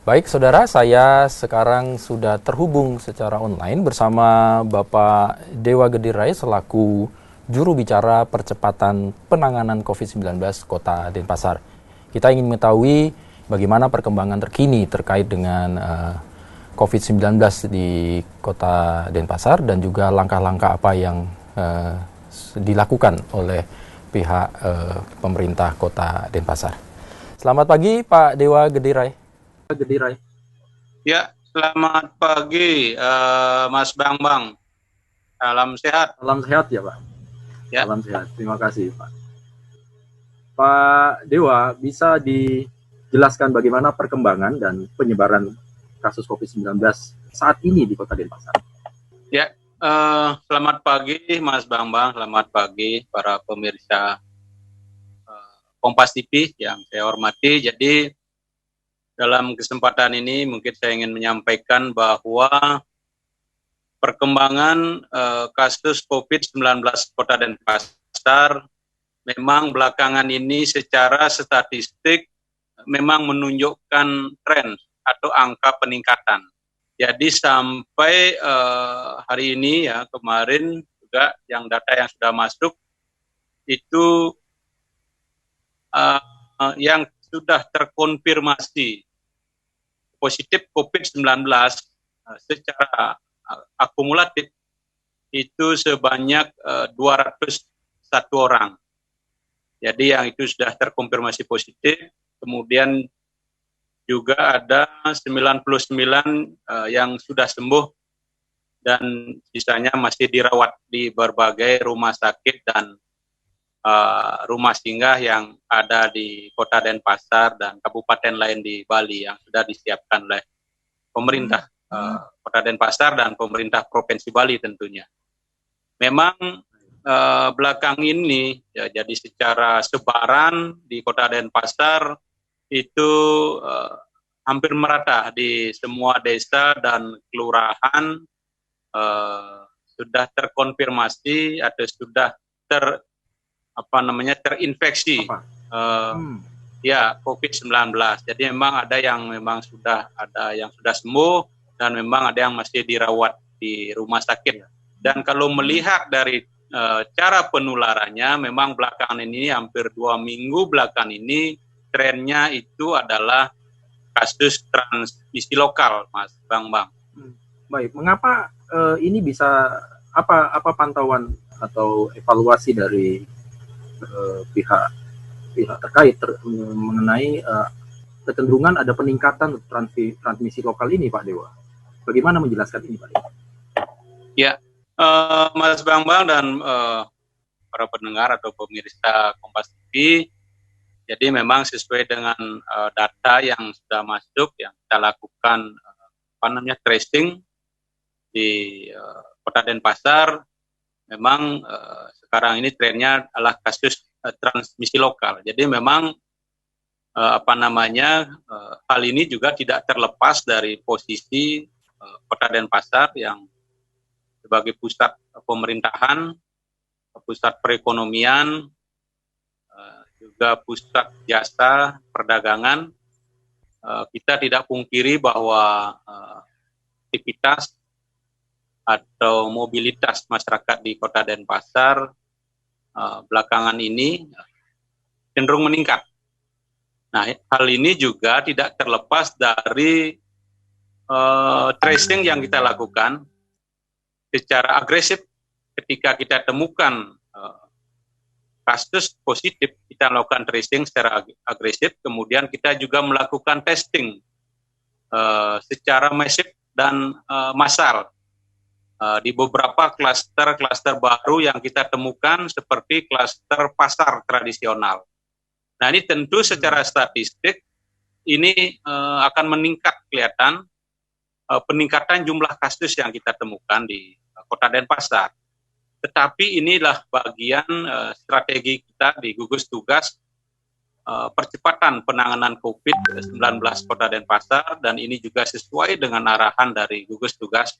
Baik, saudara, saya sekarang sudah terhubung secara online bersama Bapak Dewa Gedirai selaku juru bicara percepatan penanganan COVID-19 Kota Denpasar. Kita ingin mengetahui bagaimana perkembangan terkini terkait dengan COVID-19 di Kota Denpasar dan juga langkah-langkah apa yang dilakukan oleh pihak pemerintah Kota Denpasar. Selamat pagi, Pak Dewa Gedirai. Ya, selamat pagi, Mas Bambang. Salam sehat. Salam sehat ya, Pak. Ya. Salam sehat. Terima kasih, Pak. Pak Dewa, bisa dijelaskan bagaimana perkembangan dan penyebaran kasus COVID-19 saat ini di Kota Denpasar? Ya, selamat pagi, Mas Bambang. Selamat pagi para pemirsa Kompas TV yang saya hormati. Jadi, dalam kesempatan ini mungkin saya ingin menyampaikan bahwa perkembangan kasus COVID-19 Kota Denpasar memang belakangan ini secara statistik memang menunjukkan tren atau angka peningkatan. Jadi sampai hari ini ya, kemarin juga yang data yang sudah masuk itu yang sudah terkonfirmasi positif COVID-19 secara akumulatif itu sebanyak 201 orang. Jadi yang itu sudah terkonfirmasi positif, kemudian juga ada 99 yang sudah sembuh dan sisanya masih dirawat di berbagai rumah sakit dan rumah singgah yang ada di Kota Denpasar dan kabupaten lain di Bali yang sudah disiapkan oleh pemerintah Kota Denpasar dan pemerintah Provinsi Bali tentunya. Memang belakang ini ya, jadi secara sebaran di Kota Denpasar itu hampir merata di semua desa dan kelurahan sudah terkonfirmasi atau sudah terinfeksi ya COVID-19. Jadi memang ada yang sudah sembuh dan memang ada yang masih dirawat di rumah sakit. Dan kalau melihat dari cara penularannya, memang belakangan ini hampir 2 minggu belakangan ini trennya itu adalah kasus transmisi lokal, Mas Bambang. Baik, mengapa ini bisa apa pantauan atau evaluasi dari pihak terkait mengenai kecenderungan ada peningkatan transmisi lokal ini, Pak Dewa? Bagaimana menjelaskan ini, Pak Dewa? Ya, Mas Bambang dan para pendengar atau pemirsa Kompas TV, jadi memang sesuai dengan data yang sudah masuk, yang kita lakukan tracing di Kota Denpasar, memang sekarang ini trennya adalah kasus transmisi lokal. Jadi memang hal ini juga tidak terlepas dari posisi Kota Denpasar yang sebagai pusat pemerintahan, pusat perekonomian, juga pusat jasa perdagangan. Kita tidak pungkiri bahwa aktivitas atau mobilitas masyarakat di Kota Denpasar belakangan ini cenderung meningkat. Nah, hal ini juga tidak terlepas dari tracing yang kita lakukan secara agresif. Ketika kita temukan kasus positif, kita lakukan tracing secara agresif, kemudian kita juga melakukan testing secara masif dan massal di beberapa klaster baru yang kita temukan seperti klaster pasar tradisional. Nah, ini tentu secara statistik ini akan meningkat kelihatan peningkatan jumlah kasus yang kita temukan di Kota Denpasar. Tetapi inilah bagian strategi kita di gugus tugas percepatan penanganan COVID-19 Kota Denpasar, dan ini juga sesuai dengan arahan dari gugus tugas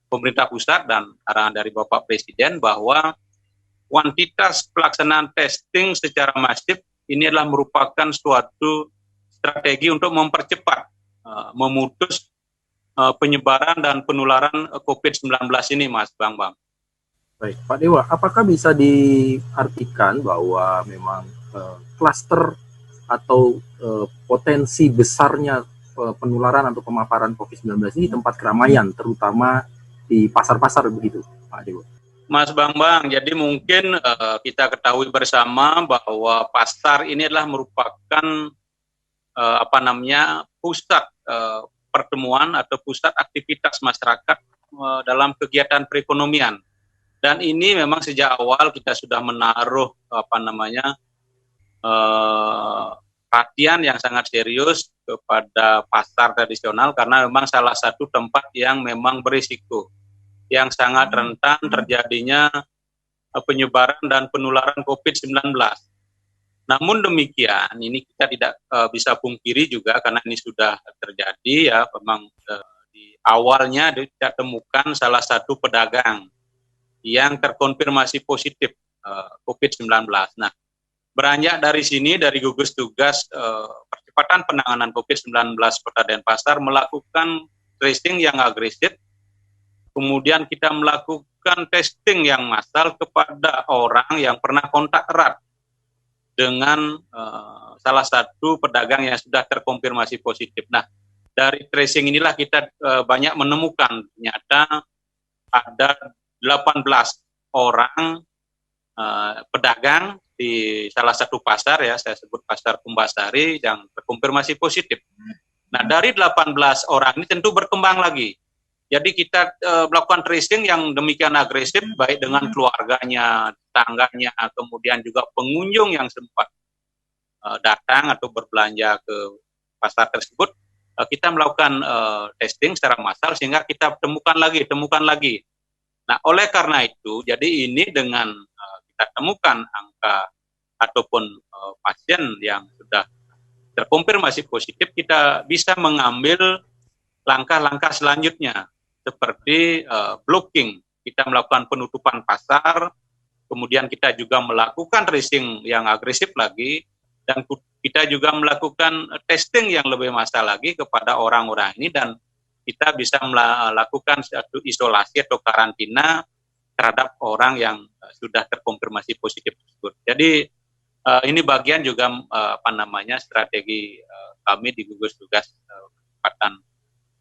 pemerintah pusat dan arahan dari Bapak Presiden bahwa kuantitas pelaksanaan testing secara masif ini adalah merupakan suatu strategi untuk mempercepat, memutus penyebaran dan penularan COVID-19 ini, Mas Bambang. Baik, Pak Dewa, apakah bisa diartikan bahwa memang klaster atau potensi besarnya penularan atau pemaparan COVID-19 ini tempat keramaian, terutama di pasar-pasar begitu, Pak Dewa? Mas Bambang, jadi mungkin kita ketahui bersama bahwa pasar ini adalah merupakan pusat pertemuan atau pusat aktivitas masyarakat dalam kegiatan perekonomian. Dan ini memang sejak awal kita sudah menaruh perhatian yang sangat serius kepada pasar tradisional karena memang salah satu tempat yang memang berisiko, yang sangat rentan terjadinya penyebaran dan penularan COVID-19. Namun demikian, ini kita tidak bisa pungkiri juga karena ini sudah terjadi ya, memang di awalnya tidak temukan salah satu pedagang yang terkonfirmasi positif COVID-19. Nah, beranjak dari sini, dari gugus tugas percepatan penanganan COVID-19 Kota Denpasar melakukan tracing yang agresif, kemudian kita melakukan testing yang massal kepada orang yang pernah kontak erat dengan salah satu pedagang yang sudah terkonfirmasi positif. Nah, dari tracing inilah kita banyak menemukan ternyata ada 18 orang pedagang di salah satu pasar ya, saya sebut pasar Kumbasari yang terkonfirmasi positif. Nah, dari 18 orang ini tentu berkembang lagi. Jadi kita melakukan tracing yang demikian agresif baik dengan keluarganya, tetangganya, kemudian juga pengunjung yang sempat datang atau berbelanja ke pasar tersebut. Kita melakukan testing secara massal sehingga kita temukan lagi. Nah, oleh karena itu, jadi ini dengan kita temukan angka ataupun pasien yang sudah terkonfirmasi positif, kita bisa mengambil langkah-langkah selanjutnya, seperti blocking. Kita melakukan penutupan pasar, kemudian kita juga melakukan tracing yang agresif lagi, dan kita juga melakukan testing yang lebih massal lagi kepada orang-orang ini, dan kita bisa melakukan satu isolasi atau karantina terhadap orang yang sudah terkonfirmasi positif tersebut. Jadi ini bagian juga strategi kami di gugus tugas percepatan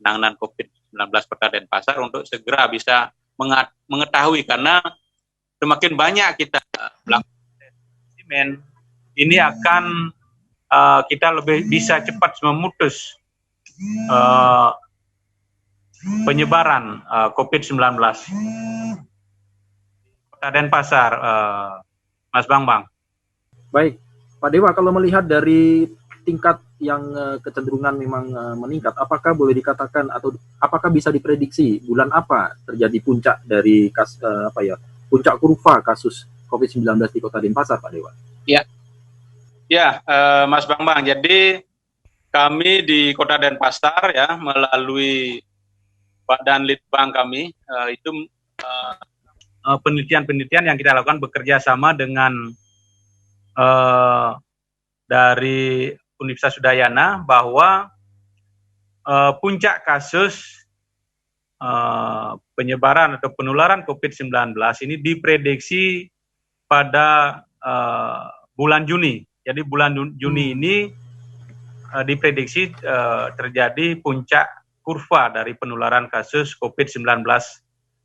penanganan COVID-19 Kota Denpasar untuk segera bisa mengetahui, karena semakin banyak kita melakukan spesimen, ini akan kita lebih bisa cepat memutus penyebaran COVID-19 Kota Denpasar, Mas Bambang. Baik, Pak Dewa, kalau melihat dari tingkat yang kecenderungan memang meningkat, apakah boleh dikatakan atau apakah bisa diprediksi bulan apa terjadi puncak dari puncak kurva kasus COVID-19 di Kota Denpasar, Pak Dewa? Ya, Mas Bambang. Jadi kami di Kota Denpasar ya melalui Badan Litbang kami itu penelitian-penelitian yang kita lakukan bekerja sama dengan dari Universitas Udayana bahwa puncak kasus penyebaran atau penularan COVID-19 ini diprediksi pada bulan Juni. Jadi bulan Juni ini diprediksi terjadi puncak kurva dari penularan kasus COVID-19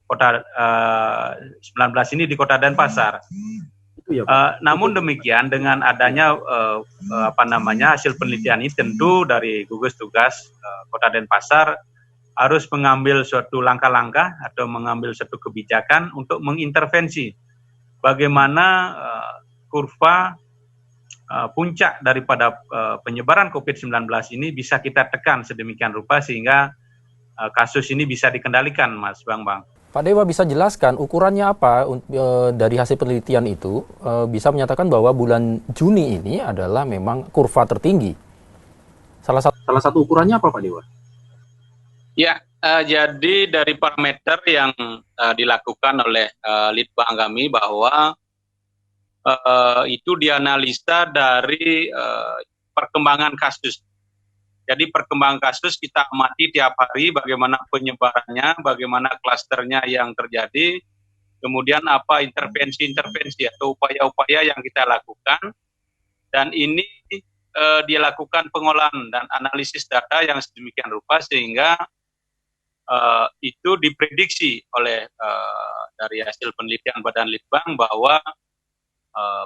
Kota 19 ini di Kota Denpasar. Namun demikian dengan adanya hasil penelitian ini, tentu dari gugus tugas Kota Denpasar harus mengambil suatu langkah-langkah atau mengambil suatu kebijakan untuk mengintervensi bagaimana kurva puncak daripada penyebaran COVID-19 ini bisa kita tekan sedemikian rupa sehingga kasus ini bisa dikendalikan, Mas Bambang. Pak Dewa, bisa jelaskan ukurannya apa dari hasil penelitian itu bisa menyatakan bahwa bulan Juni ini adalah memang kurva tertinggi? Salah satu ukurannya apa, Pak Dewa? Ya, jadi dari parameter yang dilakukan oleh Litbang kami bahwa itu dianalisa dari perkembangan kasus. Jadi perkembangan kasus kita amati tiap hari, bagaimana penyebarannya, bagaimana klasternya yang terjadi, kemudian apa intervensi-intervensi atau upaya-upaya yang kita lakukan, dan ini dilakukan pengolahan dan analisis data yang sedemikian rupa sehingga itu diprediksi oleh dari hasil penelitian Badan Litbang bahwa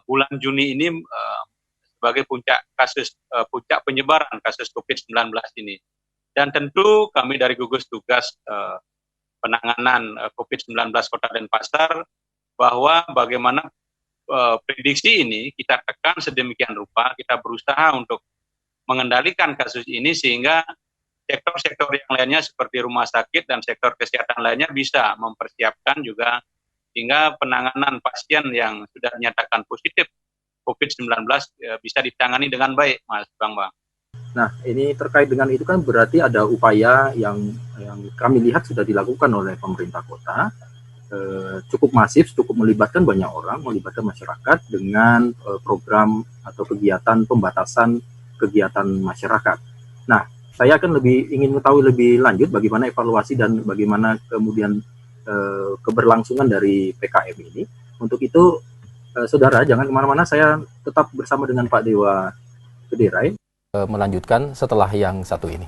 bulan Juni ini sebagai puncak penyebaran kasus COVID-19 ini. Dan tentu kami dari gugus tugas penanganan COVID-19 Kota Denpasar bahwa bagaimana prediksi ini kita tekan sedemikian rupa, kita berusaha untuk mengendalikan kasus ini sehingga sektor-sektor yang lainnya seperti rumah sakit dan sektor kesehatan lainnya bisa mempersiapkan juga sehingga penanganan pasien yang sudah dinyatakan positif COVID-19 bisa ditangani dengan baik, Mas Bang. Nah, ini terkait dengan itu kan berarti ada upaya yang kami lihat sudah dilakukan oleh pemerintah kota, cukup masif, cukup melibatkan banyak orang, melibatkan masyarakat dengan program atau kegiatan pembatasan kegiatan masyarakat. Nah, saya akan ingin mengetahui lebih lanjut bagaimana evaluasi dan bagaimana kemudian keberlangsungan dari PKM ini. Untuk itu, saudara jangan kemana-mana, saya tetap bersama dengan Pak Dewa Gede Rai. Melanjutkan setelah yang satu ini.